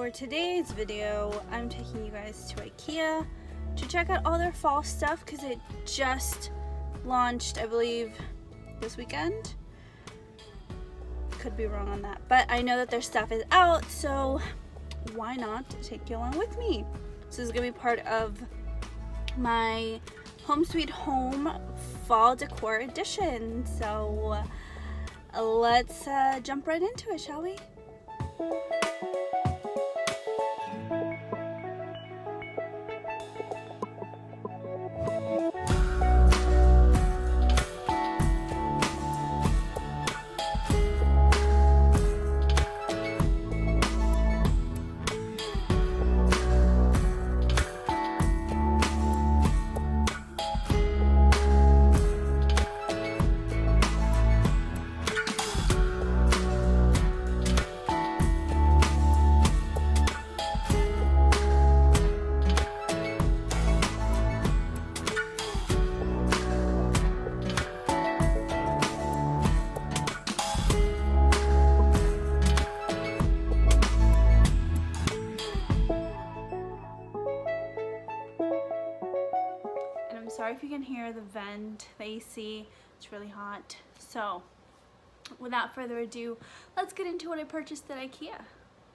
for today's video, I'm taking you guys to Ikea to check out all their fall stuff because it just launched, I believe, this weekend. Could be wrong on that, but I know that their stuff is out, so why not take you along with me? So this is gonna be part of my Home Sweet Home Fall Decor Edition. So let's jump right into it, shall we? Sorry if you can hear the vent, the AC, it's really hot. So without further ado, let's get into what I purchased at Ikea.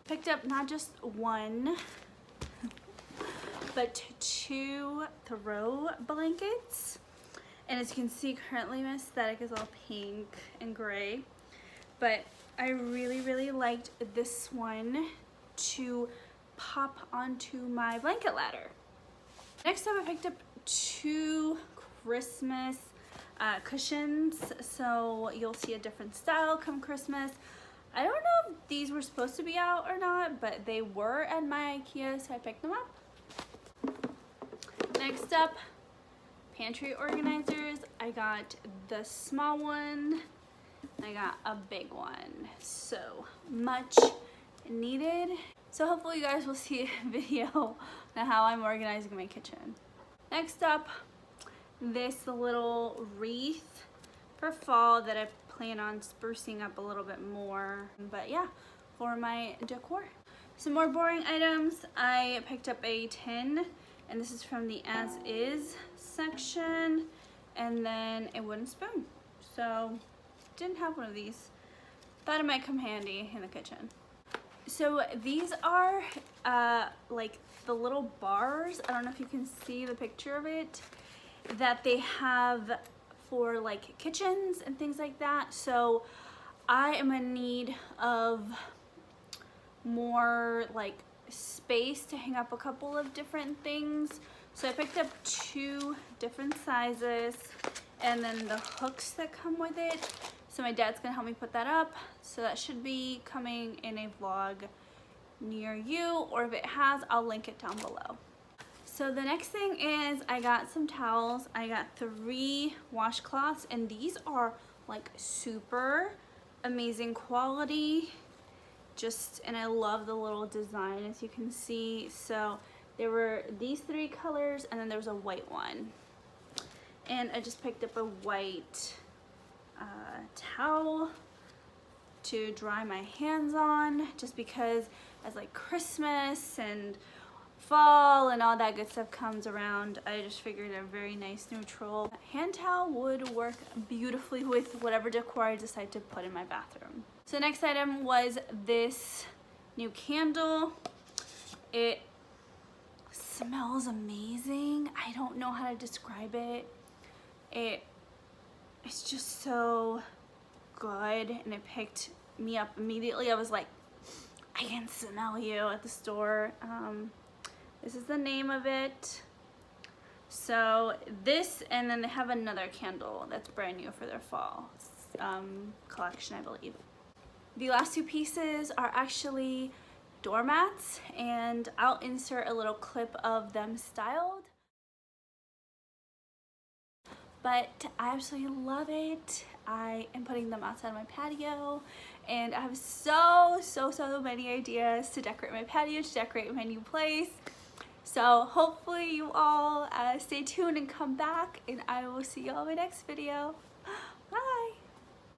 Picked up not just one, but two throw blankets. And as you can see, currently my aesthetic is all pink and gray. But I really liked this one to pop onto my blanket ladder. Next up, I picked up two Christmas cushions, so you'll see a different style come Christmas. I don't know if these were supposed to be out or not, but they were at my Ikea, so I picked them up. Next up, pantry organizers. I got the small one, I got a big one, so much needed. So hopefully you guys will see a video on how I'm organizing my kitchen. Next up, this little wreath for fall that I plan on sprucing up a little bit more. But yeah, for my decor. Some more boring items. I picked up a tin, and this is from the as is section, and then a wooden spoon. So didn't have one of these. Thought it might come handy in the kitchen. So these are like the little bars, I don't know if you can see the picture of it, that they have for like kitchens and things like that. So I am in need of more like space to hang up a couple of different things. So I picked up two different sizes and then the hooks that come with it. So my dad's gonna help me put that up. So that should be coming in a vlog near you, or if it has, I'll link it down below. So the next thing is I got some towels. I got 3 washcloths, and these are like super amazing quality. And I love the little design, as you can see. So there were these 3 colors, and then there was a white one. And I just picked up a white towel to dry my hands on, just because as like Christmas and fall and all that good stuff comes around, I just figured a very nice neutral hand towel would work beautifully with whatever decor I decide to put in my bathroom. So the next item was this new candle. It smells amazing. I don't know how to describe it. It's just so good, and it picked me up immediately. I was like, I can smell you at the store. This is the name of it. So this, and then they have another candle that's brand new for their fall collection, I believe. The last 2 pieces are actually doormats, and I'll insert a little clip of them styled. But I absolutely love it. I am putting them outside my patio, and I have so many ideas to decorate my patio, to decorate my new place. So hopefully you all stay tuned and come back, and I will see you all in my next video.